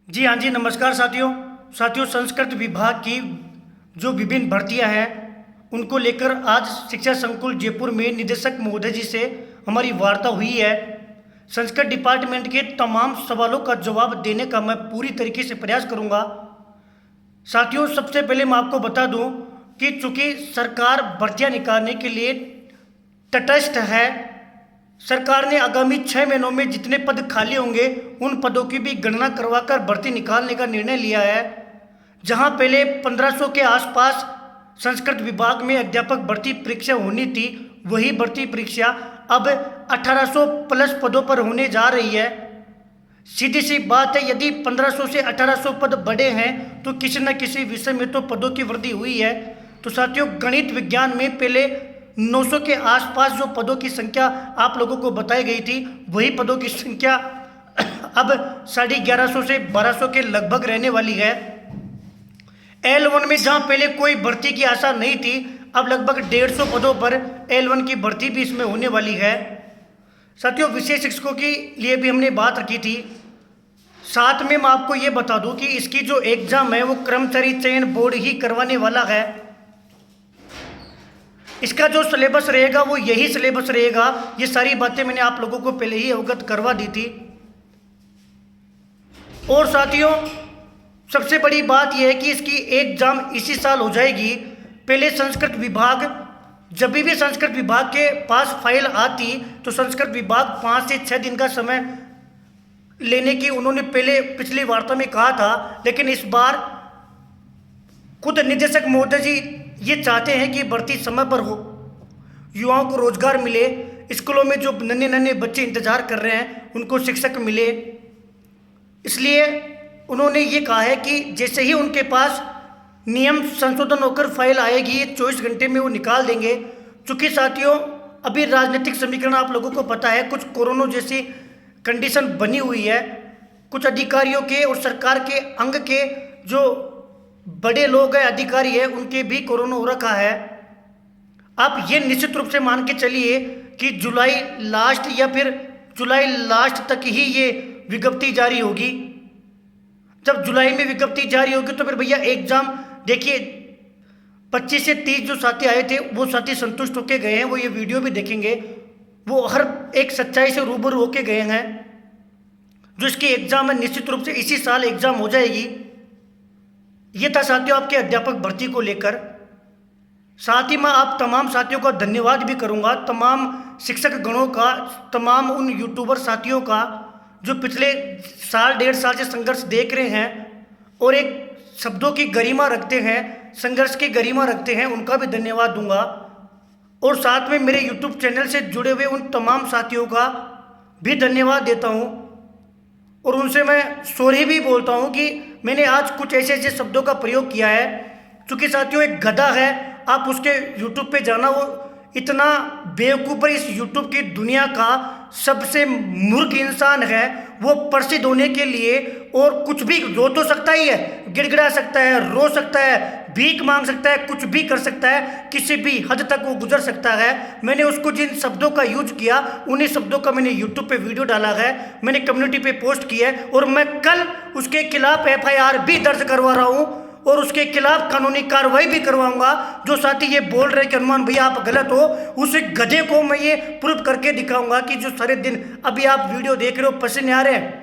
जी हाँ जी, नमस्कार साथियों। संस्कृत विभाग की जो विभिन्न भर्तियां हैं उनको लेकर आज शिक्षा संकुल जयपुर में निदेशक महोदय जी से हमारी वार्ता हुई है। संस्कृत डिपार्टमेंट के तमाम सवालों का जवाब देने का मैं पूरी तरीके से प्रयास करूंगा। साथियों, सबसे पहले मैं आपको बता दूं कि चूंकि सरकार भर्तियां निकालने के लिए तटस्थ है, सरकार ने आगामी 6 महीनों में जितने पद खाली होंगे उन पदों की भी गणना करवाकर भर्ती निकालने का निर्णय लिया है। जहां पहले 1500 के आसपास संस्कृत विभाग में अध्यापक भर्ती परीक्षा होनी थी, वही भर्ती परीक्षा अब 1800 प्लस पदों पर होने जा रही है। सीधी सी बात है, यदि 1500 से 1800 पद बढ़े हैं तो किसी न किसी विषय में तो पदों की वृद्धि हुई है। तो साथियों, गणित विज्ञान में पहले 900 के आसपास जो पदों की संख्या आप लोगों को बताई गई थी, वही पदों की संख्या अब 1150 से 1200 के लगभग रहने वाली है। L1 में जहां पहले कोई भर्ती की आशा नहीं थी, अब लगभग 150 पदों पर L1 की भर्ती भी इसमें होने वाली है। साथियों, विशेष शिक्षकों के लिए भी हमने बात रखी थी। साथ में मैं आपको ये बता दूं कि इसकी जो एग्जाम है वो कर्मचारी चयन बोर्ड ही करवाने वाला है। इसका जो सिलेबस रहेगा वो यही सिलेबस रहेगा। ये सारी बातें मैंने आप लोगों को पहले ही अवगत करवा दी थी। और साथियों, सबसे बड़ी बात यह है कि इसकी एग्जाम इसी साल हो जाएगी। पहले संस्कृत विभाग, जब भी संस्कृत विभाग के पास फाइल आती तो संस्कृत विभाग 5 से 6 दिन का समय लेने की उन्होंने पहले पिछली वार्ता में कहा था, लेकिन इस बार खुद निदेशक महोदय जी ये चाहते हैं कि भर्ती समय पर हो, युवाओं को रोजगार मिले, स्कूलों में जो नन्हे नन्हे बच्चे इंतजार कर रहे हैं उनको शिक्षक मिले। इसलिए उन्होंने ये कहा है कि जैसे ही उनके पास नियम संशोधन होकर फाइल आएगी 24 घंटे में वो निकाल देंगे। चूँकि साथियों, अभी राजनीतिक समीकरण आप लोगों को पता है, कुछ कोरोना जैसी कंडीशन बनी हुई है। कुछ अधिकारियों के और सरकार के अंग के जो बड़े लोग हैं, अधिकारी हैं, उनके भी कोरोना हो रखा है। आप ये निश्चित रूप से मान के चलिए कि जुलाई लास्ट या फिर जुलाई लास्ट तक ही ये विज्ञप्ति जारी होगी। जब जुलाई में विज्ञप्ति जारी होगी तो फिर भैया एग्जाम देखिए, 25 से 30 जो साथी आए थे वो साथी संतुष्ट होके गए हैं, वो ये वीडियो भी देखेंगे, वो हर एक सच्चाई से रूबरू होके गए हैं। जो इसकी एग्जाम है निश्चित रूप से इसी साल एग्जाम हो जाएगी। ये था साथियों आपके अध्यापक भर्ती को लेकर। साथ ही मैं आप तमाम साथियों का धन्यवाद भी करूंगा, तमाम शिक्षक गणों का, तमाम उन यूट्यूबर साथियों का जो पिछले साल 1.5 साल से संघर्ष देख रहे हैं और एक शब्दों की गरिमा रखते हैं, संघर्ष की गरिमा रखते हैं, उनका भी धन्यवाद दूंगा। और साथ में मेरे यूट्यूब चैनल से जुड़े हुए उन तमाम साथियों का भी धन्यवाद देता हूं और उनसे मैं सॉरी भी बोलता हूं कि मैंने आज कुछ ऐसे ऐसे शब्दों का प्रयोग किया है। क्योंकि साथियों, एक गधा है, आप उसके यूट्यूब पे जाना, वो इतना बेवकूफ़ है, इस यूट्यूब की दुनिया का सबसे मूर्ख इंसान है। वो प्रसिद्ध होने के लिए और कुछ भी रो तो सकता ही है, गिड़गिड़ा सकता है, रो सकता है, भीख मांग सकता है, कुछ भी कर सकता है, किसी भी हद तक वो गुजर सकता है। मैंने उसको जिन शब्दों का यूज किया उन्हीं शब्दों का मैंने यूट्यूब पे वीडियो डाला है, मैंने कम्युनिटी पे पोस्ट किया है और मैं कल उसके खिलाफ FIR भी दर्ज करवा रहा हूँ और उसके खिलाफ कानूनी कार्रवाई भी करवाऊंगा। जो साथी ये बोल रहे कि हनुमान भैया आप गलत हो, उस गधे को मैं ये प्रूफ करके दिखाऊंगा कि जो सारे दिन अभी आप वीडियो देख रहे हो, पसीने आ रहे हैं,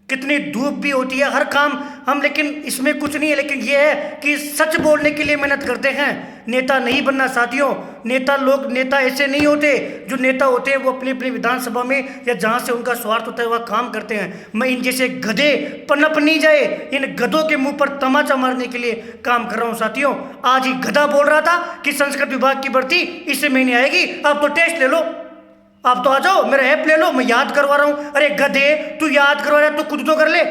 कितनी धूप भी होती है, हर काम हम, लेकिन इसमें कुछ नहीं है। लेकिन ये है कि सच बोलने के लिए मेहनत करते हैं। नेता नहीं बनना साथियों, नेता ऐसे नहीं होते। जो नेता होते हैं वो अपनी अपनी विधानसभा में या जहाँ से उनका स्वार्थ होता है वह काम करते हैं। मैं इन जैसे गधे पनप नहीं जाए, इन गधों के मुंह पर तमाचा मारने के लिए काम कर रहा हूँ साथियों। आज ही गधा बोल रहा था कि संस्कृत विभाग की भर्ती इस महीने आएगी, आप तो टेस्ट ले लो, आप तो आ जाओ, मेरा ऐप ले लो, मैं याद करवा रहा हूं। अरे गधे, तू याद करवा रहा है तो खुद तो कर ले।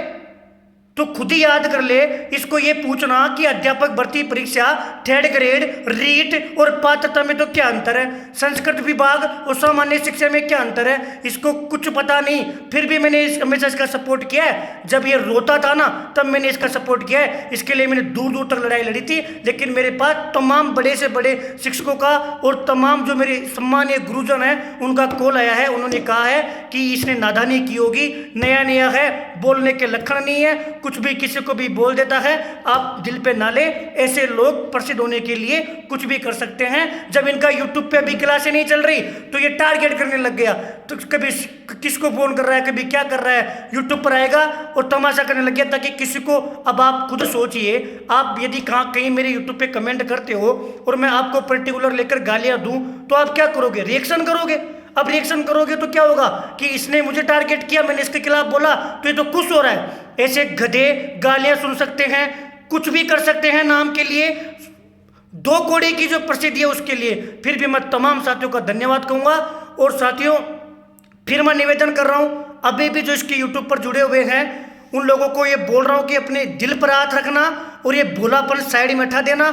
तो खुद ही याद कर ले। इसको ये पूछना कि अध्यापक भर्ती परीक्षा, थर्ड ग्रेड, रीट और पात्रता में तो क्या अंतर है, संस्कृत विभाग और सामान्य शिक्षा में क्या अंतर है, इसको कुछ पता नहीं। फिर भी मैंने हमेशा इसका सपोर्ट किया है। जब ये रोता था ना तब मैंने इसका सपोर्ट किया है। इसके लिए मैंने दूर दूर तक लड़ाई लड़ी थी। लेकिन मेरे पास तमाम बड़े से बड़े शिक्षकों का और तमाम जो मेरे सम्मानीय गुरुजन हैं उनका कॉल आया है। उन्होंने कहा है कि इसने नादानी की होगी, नया नया है, बोलने के लक्षण नहीं है, कुछ भी किसी को भी बोल देता है। आप दिल पे ना ले, ऐसे लोग प्रसिद्ध होने के लिए कुछ भी कर सकते हैं। जब इनका यूट्यूब पे अभी क्लासें नहीं चल रही तो ये टारगेट करने लग गया। तो कभी किसको फोन कर रहा है, कभी क्या कर रहा है, यूट्यूब पर आएगा और तमाशा करने लग गया ताकि किसी को। अब आप खुद सोचिए, आप यदि कहीं मेरे यूट्यूब पे कमेंट करते हो और मैं आपको पर्टिकुलर लेकर गालियां दूं तो आप क्या करोगे, रिएक्शन करोगे। अब रिएक्शन करोगे तो क्या होगा कि इसने मुझे टारगेट किया, मैंने इसके खिलाफ बोला तो ये तो खुश हो रहा है। ऐसे गधे गालियां सुन सकते हैं, कुछ भी कर सकते हैं नाम के लिए, 2 कौड़ी की जो प्रसिद्धि है उसके लिए। फिर भी मैं तमाम साथियों का धन्यवाद कहूंगा। और साथियों फिर मैं निवेदन कर रहा हूं, अभी भी जो इसके यूट्यूब पर जुड़े हुए हैं उन लोगों को ये बोल रहा हूं कि अपने दिल पर हाथ रखना और ये भोलापन साइड में हटा देना।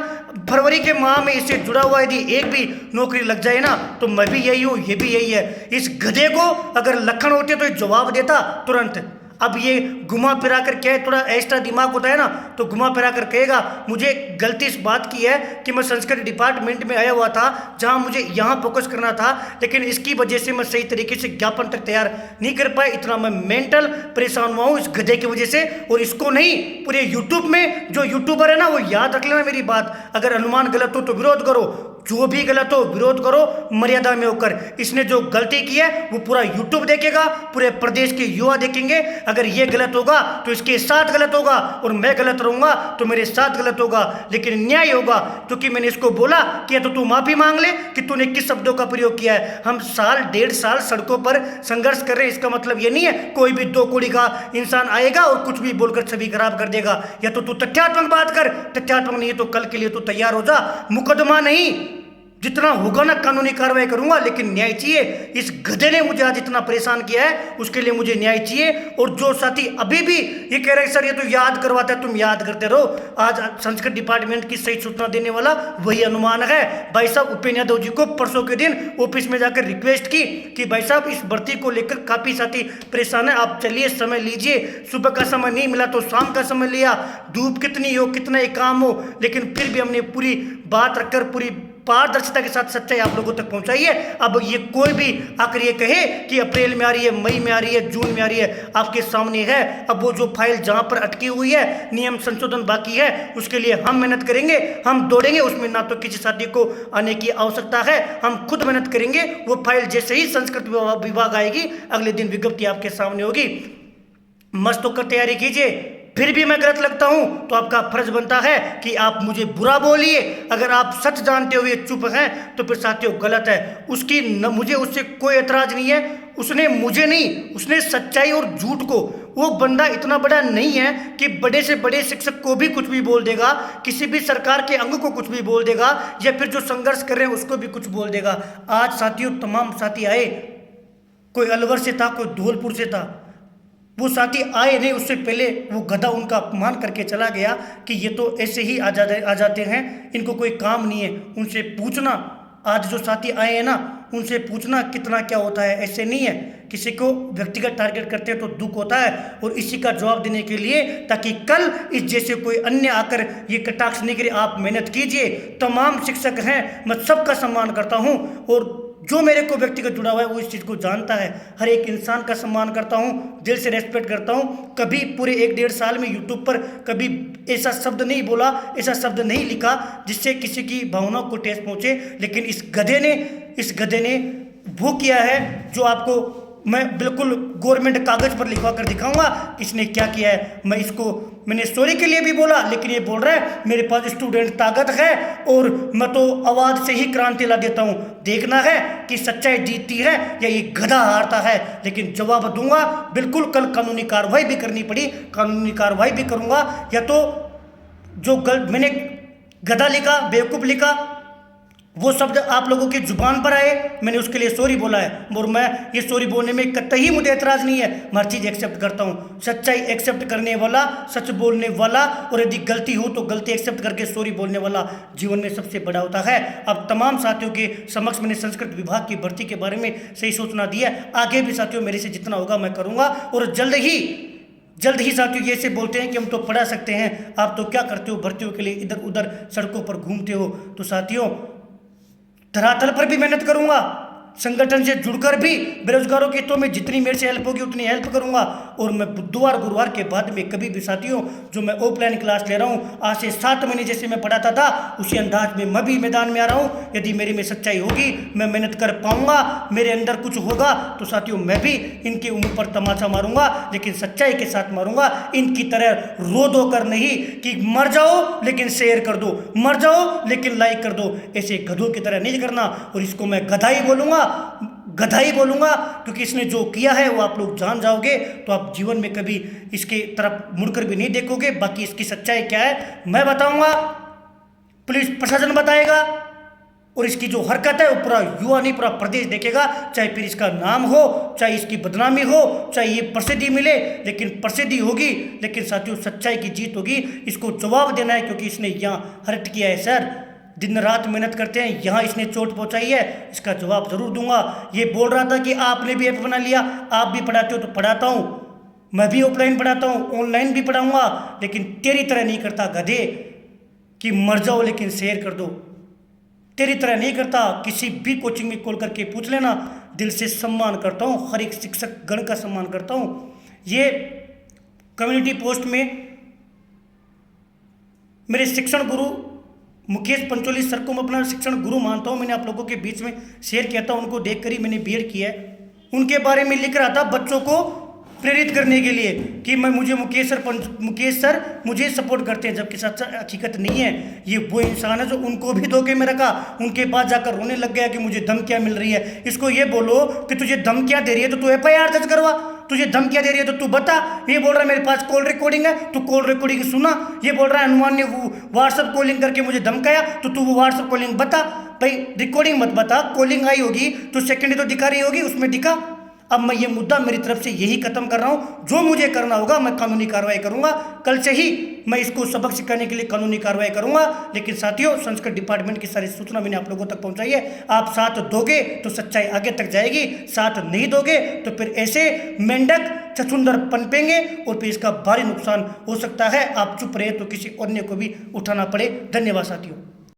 फरवरी के माह में इससे जुड़ा हुआ यदि एक भी नौकरी लग जाए ना तो मैं भी यही हूँ, ये भी यही है। इस गधे को अगर लक्षण होते तो ये जवाब देता तुरंत। अब ये घुमा फिरा कर क्या है, थोड़ा एक्स्ट्रा दिमाग होता है ना तो घुमा फिरा कर कहेगा मुझे गलती इस बात की है कि मैं संस्कृत डिपार्टमेंट में आया हुआ था जहां मुझे यहां फोकस करना था, लेकिन इसकी वजह से मैं सही तरीके से ज्ञापन तक तैयार नहीं कर पाया। इतना मैं मेंटल परेशान हुआ हूँ इस गधे की वजह से। और इसको नहीं, पूरे यूट्यूब में जो यूट्यूबर है ना वो याद रख लेना मेरी बात। अगर अनुमान गलत हो तो विरोध करो, जो भी गलत हो विरोध करो मर्यादा में होकर। इसने जो गलती की है वो पूरा यूट्यूब देखेगा, पूरे प्रदेश के युवा देखेंगे। अगर ये गलत होगा तो इसके साथ गलत होगा और मैं गलत रहूंगा तो मेरे साथ गलत होगा, लेकिन न्याय होगा। क्योंकि मैंने इसको बोला कि या तो तू माफी मांग ले कि तूने किस शब्दों का प्रयोग किया है। हम साल 1.5 साल सड़कों पर संघर्ष कर रहे हैं, इसका मतलब ये नहीं है कोई भी 2 कौड़ी का इंसान आएगा और कुछ भी बोलकर छवि खराब कर देगा। या तो तू तथ्यात्मक बात कर, तथ्यात्मक नहीं है तो कल के लिए तो तैयार हो जा। मुकदमा नहीं, जितना होगा ना कानूनी कार्रवाई करूंगा, लेकिन न्याय चाहिए। इस गधे ने मुझे आज इतना परेशान किया है उसके लिए मुझे न्याय चाहिए। और जो साथी अभी भी ये कह रहे हैं सर ये तो याद करवाता है, तुम याद करते रहो। आज संस्कृत डिपार्टमेंट की सही सूचना देने वाला वही अनुमान है। भाई साहब उपेन्द्र यादव जी को परसों के दिन ऑफिस में जाकर रिक्वेस्ट की कि भाई साहब इस भर्ती को लेकर काफी साथी परेशान है, आप चलिए समय लीजिए। सुबह का समय नहीं मिला तो शाम का समय लिया, धूप कितनी हो कितना ही काम हो, लेकिन फिर भी हमने पूरी बात रखकर पूरी पारदर्शिता के साथ सच्चाई आप लोगों तक पहुंचाई है। अब ये कोई भी आकर ये कहे कि अप्रैल में आ रही है, मई में आ रही है, जून में आ रही है, आपके सामने है। अब वो जो फाइल जहां पर अटकी हुई है, नियम संशोधन बाकी है, उसके लिए हम मेहनत करेंगे, हम दौड़ेंगे। उसमें ना तो किसी साथी को आने की आवश्यकता है, हम खुद मेहनत करेंगे। वो फाइल जैसे ही संस्कृत विभाग आएगी अगले दिन विज्ञप्ति आपके सामने होगी। मस्त होकर तैयारी कीजिए। फिर भी मैं गलत लगता हूं तो आपका फर्ज बनता है कि आप मुझे बुरा बोलिए। अगर आप सच जानते हुए चुप हैं तो फिर साथियों गलत है। उसकी मुझे उससे कोई एतराज नहीं है, उसने मुझे नहीं, उसने सच्चाई और झूठ को। वो बंदा इतना बड़ा नहीं है कि बड़े से बड़े शिक्षक को भी कुछ भी बोल देगा, किसी भी सरकार के अंग को कुछ भी बोल देगा, या फिर जो संघर्ष कर रहे हैं उसको भी कुछ बोल देगा। आज साथियों तमाम साथी आए, कोई अलवर से था, कोई धौलपुर से था। वो साथी आए नहीं, उससे पहले वो गधा उनका अपमान करके चला गया कि ये तो ऐसे ही आ जाते हैं, इनको कोई काम नहीं है। उनसे पूछना, आज जो साथी आए हैं ना उनसे पूछना कितना क्या होता है। ऐसे नहीं है, किसी को व्यक्तिगत टारगेट करते हैं तो दुख होता है। और इसी का जवाब देने के लिए, ताकि कल इस जैसे कोई अन्य आकर ये कटाक्ष नहीं करे, आप मेहनत कीजिए। तमाम शिक्षक हैं, मैं सबका सम्मान करता हूँ और जो मेरे को व्यक्तिगत जुड़ा हुआ है वो इस चीज़ को जानता है। हर एक इंसान का सम्मान करता हूँ, दिल से रेस्पेक्ट करता हूँ। कभी पूरे 1.5 साल में यूट्यूब पर कभी ऐसा शब्द नहीं बोला, ऐसा शब्द नहीं लिखा जिससे किसी की भावनाओं को ठेस पहुँचे। लेकिन इस गधे ने वो किया है जो आपको मैं बिल्कुल गवर्नमेंट कागज पर लिखवा कर दिखाऊंगा इसने क्या किया है। मैंने सॉरी के लिए भी बोला, लेकिन ये बोल रहा है मेरे पास स्टूडेंट ताकत है और मैं तो आवाज़ से ही क्रांति ला देता हूँ। देखना है कि सच्चाई जीतती है या ये गधा हारता है। लेकिन जवाब दूंगा बिल्कुल। कल कानूनी कार्रवाई भी करनी पड़ी, कानूनी कार्रवाई भी करूँगा। या तो जो मैंने गधा लिखा, बेवकूफ़ लिखा, वो शब्द आप लोगों की जुबान पर आए, मैंने उसके लिए सॉरी बोला है और मैं ये सॉरी बोलने में कतई मुझे एतराज़ नहीं है। मैं हर चीज़ एक्सेप्ट करता हूँ, सच्चाई एक्सेप्ट करने वाला, सच बोलने वाला, और यदि गलती हो तो गलती एक्सेप्ट करके सॉरी बोलने वाला जीवन में सबसे बड़ा होता है। अब तमाम साथियों के समक्ष मैंने संस्कृत विभाग की भर्ती के बारे में सही सूचना दी है। आगे भी साथियों मेरे से जितना होगा मैं करूँगा, और जल्द ही साथियों ये से बोलते हैं कि हम तो पढ़ा सकते हैं, आप तो क्या करते हो, भर्तियों के लिए इधर उधर सड़कों पर घूमते हो। तो साथियों धरातल पर भी मेहनत करूंगा, संगठन से जुड़कर भी बेरोजगारों के हितों में जितनी मेरे से हेल्प होगी उतनी हेल्प करूंगा। और मैं बुधवार गुरुवार के बाद में कभी भी साथियों जो मैं ऑफलाइन क्लास ले रहा हूं, आज से 7 महीने जैसे मैं पढ़ाता था उसी अंदाज में मैं भी मैदान में आ रहा हूं। यदि मेरे में सच्चाई होगी, मैं मेहनत कर पाऊंगा, मेरे अंदर कुछ होगा तो साथियों मैं भी इनके मुंह पर तमाचा मारूंगा, लेकिन सच्चाई के साथ मारूंगा। इनकी तरह रो दो कर नहीं कि मर जाओ लेकिन शेयर कर दो, मर जाओ लेकिन लाइक कर दो, ऐसे गधों की तरह नहीं करना। और इसको मैं गधाई बोलूंगा क्योंकि इसने जो किया है वो आप लोग जान जाओगे, तो आप जीवन में कभी इसके तरफ मुड़कर भी नहीं देखोगे। बाकी इसकी सच्चाई क्या है मैं बताऊंगा, पुलिस प्रशासन बताएगा, और इसकी जो हरकत है वो पूरा युवा नहीं पूरा प्रदेश देखेगा। चाहे फिर इसका नाम हो, चाहे इसकी बदनामी हो, चाहे ये प्रसिद्धि मिले, लेकिन प्रसिद्धि होगी, लेकिन साथियों सच्चाई की जीत होगी। इसको जवाब देना है क्योंकि इसने यहाँ हर्ट किया है सर, दिन रात मेहनत करते हैं, यहाँ इसने चोट पहुँचाई है, इसका जवाब जरूर दूंगा। ये बोल रहा था कि आपने भी ऐप बना लिया, आप भी पढ़ाते हो, तो पढ़ाता हूँ, मैं भी ऑफलाइन पढ़ाता हूँ, ऑनलाइन भी पढ़ाऊँगा, लेकिन तेरी तरह नहीं करता गधे कि मर जाओ लेकिन शेयर कर दो। तेरी तरह नहीं करता, किसी भी कोचिंग में कॉल करके पूछ लेना, दिल से सम्मान करता हूँ, हर एक शिक्षक गण का सम्मान करता हूँ। ये कम्युनिटी पोस्ट में मेरे शिक्षण गुरु मुकेश पंचोली सर को मैं अपना शिक्षण गुरु मानता हूँ, मैंने आप लोगों के बीच में शेयर किया था, उनको देखकर ही मैंने बीएड किया है। उनके बारे में लिख रहा था बच्चों को प्रेरित करने के लिए कि मुझे मुकेश सर मुझे सपोर्ट करते हैं, जबकि सच हकीकत नहीं है। ये वो इंसान है जो उनको भी धोखे में रखा, उनके पास जाकर रोने लग गया कि मुझे धमकियाँ मिल रही है। इसको ये बोलो कि तुझे धमकियाँ दे रही है तो तू एफआईआर दर्ज करवा, तुझे धमकियाँ दे रही है तो तू बता। ये बोल रहा है मेरे पास कॉल रिकॉर्डिंग है, तू कॉल रिकॉर्डिंग सुना। ये बोल रहा है हनुमान ने व्हाट्सअप कॉलिंग करके मुझे धमकाया, तो तू वो व्हाट्सअप कॉलिंग बता। भाई रिकॉर्डिंग मत बता, कॉलिंग आई होगी तो सेकंड तो दिखा रही होगी, उसमें दिखा। अब मैं ये मुद्दा मेरी तरफ से यही खत्म कर रहा हूँ, जो मुझे करना होगा मैं कानूनी कार्रवाई करूँगा। कल से ही मैं इसको सबक सिखाने के लिए कानूनी कार्रवाई करूँगा। लेकिन साथियों संस्कृत डिपार्टमेंट की सारी सूचना मैंने आप लोगों तक पहुँचाई है। आप साथ दोगे तो सच्चाई आगे तक जाएगी, साथ नहीं दोगे तो फिर ऐसे मेंढक छछुंदर पनपेंगे और फिर इसका भारी नुकसान हो सकता है। आप चुप रहे तो किसी अन्य को भी उठाना पड़े। धन्यवाद साथियों।